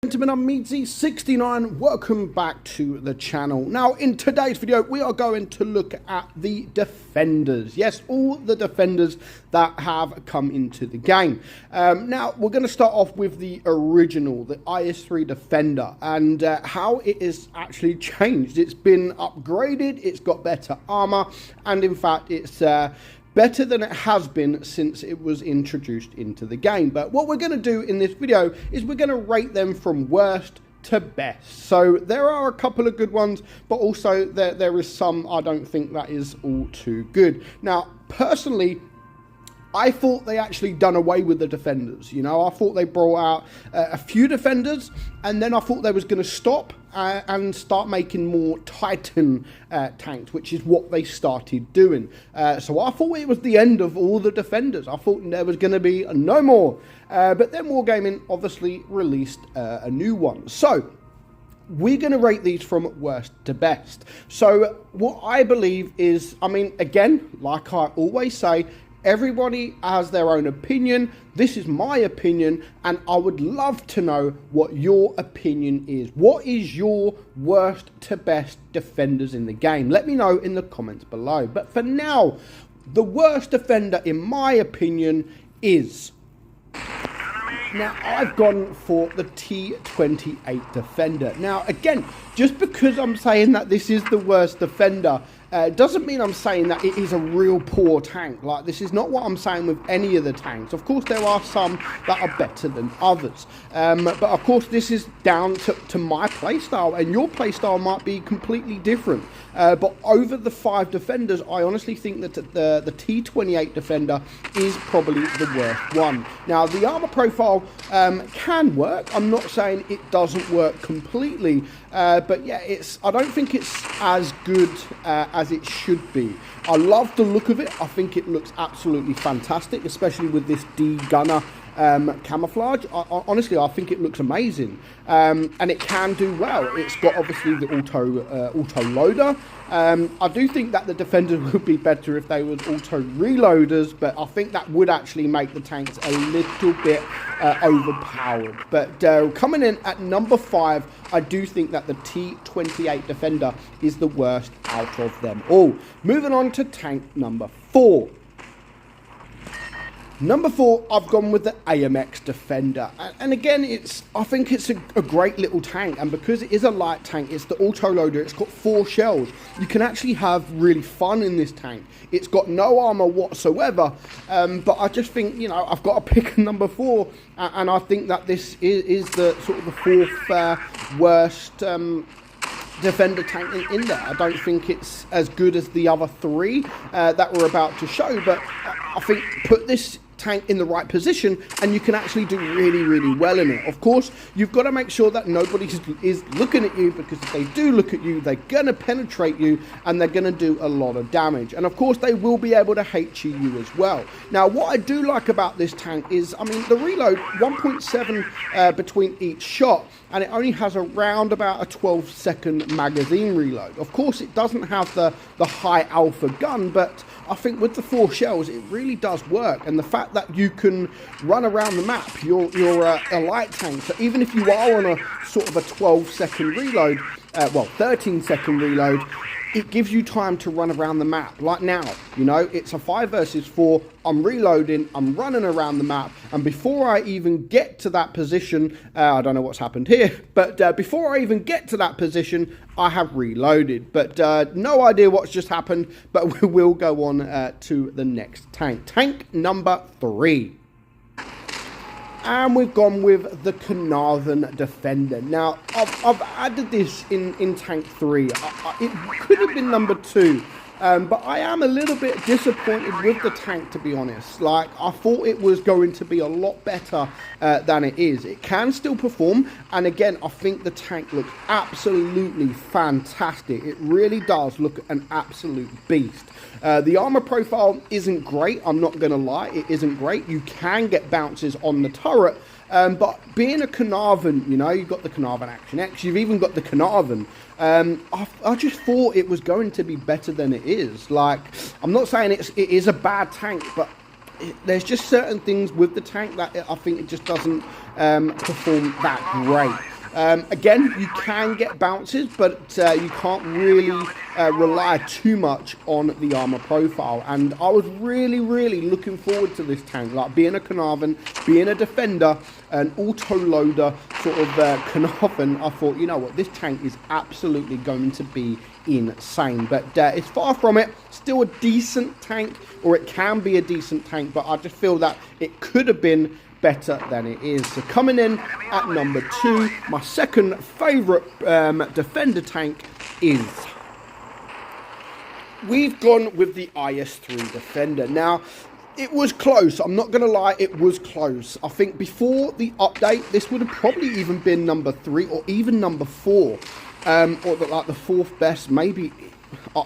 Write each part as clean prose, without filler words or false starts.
Gentlemen, I'm meadsyreplays. Welcome back to the channel. Now, in today's video, we are going to look at the Defenders. Yes, all the Defenders that have come into the game. Now, we're going to start off with the original, the IS-3 Defender, and how it is actually changed. It's been upgraded, it's got better armor, and in fact, it's better than it has been since it was introduced into the game. But what we're going to do in this video is we're going to rate them from worst to best. So there are a couple of good ones, but also there is some I don't think that is all too good. Now, personally, I thought they actually done away with the Defenders. You know, I thought they brought out a few Defenders, and then I thought they was going to stop and start making more Titan tanks, which is what they started doing. So I thought it was the end of all the Defenders. I thought there was going to be no more. But then Wargaming obviously released a new one. So we're going to rate these from worst to best. So what I believe is, I mean, again, like I always say, everybody has their own opinion. This is my opinion, and I would love to know what your opinion is. What is your worst to best Defenders in the game? Let me know in the comments below. But for now, the worst Defender, in my opinion, is... Now, I've gone for the T28 Defender. Now, again, just because I'm saying that this is the worst Defender, doesn't mean I'm saying that it is a real poor tank. Like, this is not what I'm saying with any of the tanks. Of course, there are some that are better than others. But of course, this is down to my playstyle, and your playstyle might be completely different. But over the 5 Defenders, I honestly think that the T28 Defender is probably the worst one. Now, the armor profile can work. I'm not saying it doesn't work completely. But yeah, I don't think it's as good as it should be. I love the look of it. I think it looks absolutely fantastic, especially with this D-Gunner camouflage. Honestly, I think it looks amazing, and it can do well. It's got obviously the auto loader. I do think that the Defenders would be better if they was auto reloaders, but I think that would actually make the tanks a little bit overpowered. But coming in at number 5, I do think that the T28 Defender is the worst out of them all. Moving on to tank number 4. Number 4, I've gone with the AMX Defender, and again, I think it's a great little tank, and because it is a light tank, it's the autoloader, it's got 4 shells. You can actually have really fun in this tank. It's got no armor whatsoever, but I just think, you know, I've got to pick a number 4, and I think that this is the sort of the 4th worst Defender tank in there. I don't think it's as good as the other 3 that we're about to show, but I think put this tank in the right position and you can actually do really well in it. Of course, you've got to make sure that nobody is looking at you, because if they do look at you, they're gonna penetrate you and they're gonna do a lot of damage, and of course they will be able to HE you as well. Now, what I do like about this tank is, I mean, the reload 1.7 between each shot, and it only has around about a 12-second magazine reload. Of course, it doesn't have the high alpha gun, but I think with the 4 shells, it really does work. And the fact that you can run around the map, you're a light tank, so even if you are on a sort of a 12-second reload, well, 13-second reload, it gives you time to run around the map. Like now, you know, it's a 5 versus 4, I'm reloading, I'm running around the map, and before I even get to that position, I don't know what's happened here, but before I even get to that position, I have reloaded. But no idea what's just happened, but we will go on to the next tank. Tank number 3. And we've gone with the Canavan Defender. Now, I've added this in tank 3. It could have been number 2. But I am a little bit disappointed with the tank, to be honest. Like, I thought it was going to be a lot better than it is. It can still perform, and again, I think the tank looks absolutely fantastic. It really does look an absolute beast. The armor profile isn't great, I'm not going to lie, it isn't great. You can get bounces on the turret, but being a Canavan, you know, you've got the Canavan Action X, you've even got the Canavan. I just thought it was going to be better than it is. Like, I'm not saying it is a bad tank, but there's just certain things with the tank that I think it just doesn't perform that great. Again, you can get bounces, but you can't really rely too much on the armor profile. And I was really looking forward to this tank, like being a Canavan, being a defender, an auto-loader sort of Canavan. I thought, you know what, this tank is absolutely going to be insane. But it's far from it. Still a decent tank, or it can be a decent tank, but I just feel that it could have been better than it is. So coming in at number 2, my second favorite defender tank is, we've gone with the IS-3 Defender. Now, it was close. I'm not going to lie, it was close. I think before the update, this would have probably even been number 3 or even number 4, or like the 4th best, maybe.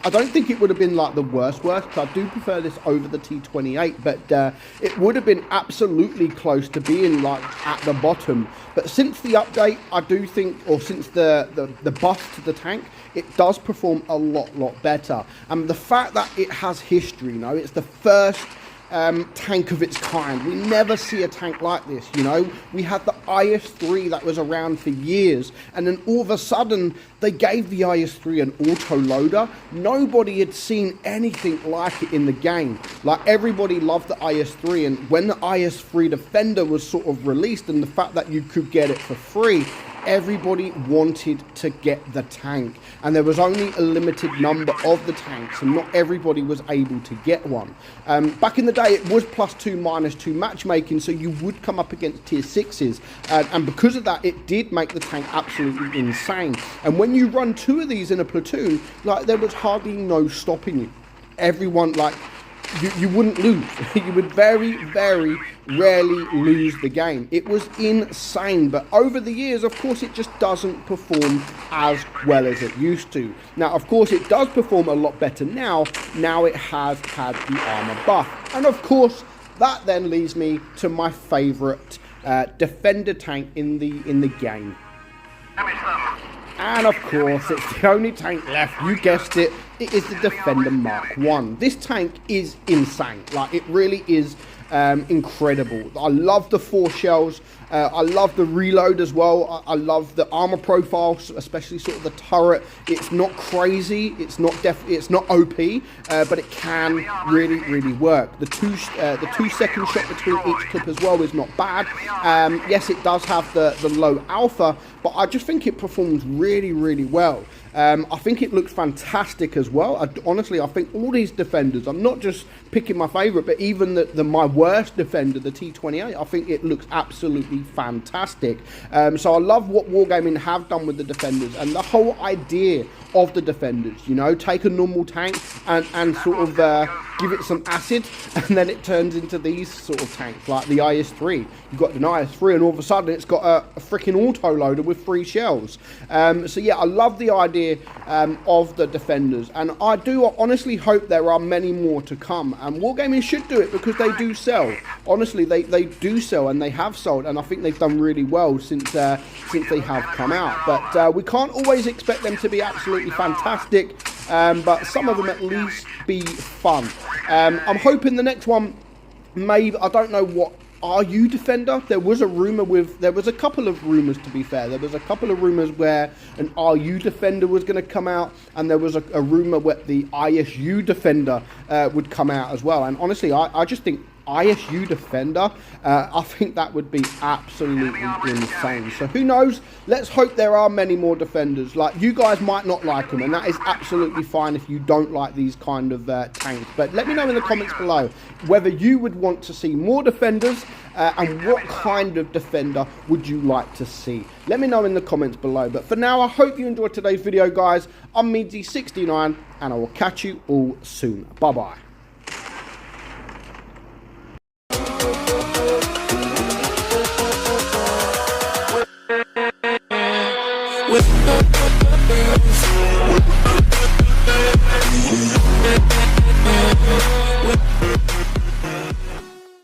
I don't think it would have been like the worst, because I do prefer this over the T28, but it would have been absolutely close to being like at the bottom. But since the update, I do think, or since the buff to the tank, it does perform a lot better. And the fact that it has history, you know, it's the first tank of its kind. We never see a tank like this, you know. We had the IS-3 that was around for years, and then all of a sudden they gave the IS-3 an auto-loader. Nobody had seen anything like it in the game. Like, everybody loved the IS-3, and when the IS-3 Defender was sort of released, and the fact that you could get it for free, everybody wanted to get the tank, and there was only a limited number of the tanks, and not everybody was able to get one. Back in the day, it was +2, -2 matchmaking, so you would come up against tier 6s, and because of that, it did make the tank absolutely insane. And when you run 2 of these in a platoon, like, there was hardly no stopping you. Everyone, like, you wouldn't lose. You would very rarely lose the game. It was insane, but over the years, of course, it just doesn't perform as well as it used to. Now, of course, it does perform a lot better now. Now it has had the armor buff, and of course, that then leads me to my favorite defender tank in the game. And of course, it's the only tank left. You guessed it. It is the Defender Mark 1. This tank is insane. Like, it really is incredible. I love the 4 shells. I love the reload as well. I love the armor profile, especially sort of the turret. It's not crazy. It's not OP, but it can really work. The 2-second shot between each clip as well is not bad. Yes, it does have the low alpha, but I just think it performs really well. I think it looks fantastic as well. Honestly, I think all these defenders, I'm not just picking my favorite, but even my worst defender, the T28, I think it looks absolutely fantastic. So I love what Wargaming have done with the defenders, and the whole idea of the defenders, you know, take a normal tank and sort of give it some acid, and then it turns into these sort of tanks, like the IS-3. You've got an IS-3, and all of a sudden it's got a freaking auto-loader with 3 shells. So yeah, I love the idea of the defenders, and I do honestly hope there are many more to come, and Wargaming should do it, because they do sell. Honestly, they do sell, and they have sold, and I think they've done really well since they have come out. But we can't always expect them to be absolutely fantastic, but some of them at least be fun. I'm hoping the next one, maybe, I don't know what, RU Defender. There was a couple of rumors, to be fair. There was a couple of rumors where an RU Defender was going to come out, and there was a rumor where the ISU Defender would come out as well. And honestly, I just think ISU Defender, I think that would be absolutely insane. So who knows? Let's hope there are many more defenders. Like, you guys might not like them, and that is absolutely fine if you don't like these kind of tanks. But let me know in the comments below whether you would want to see more defenders, and what kind of defender would you like to see. Let me know in the comments below. But for now, I hope you enjoyed today's video, guys. I'm meadsy69, and I will catch you all soon. Bye-bye. With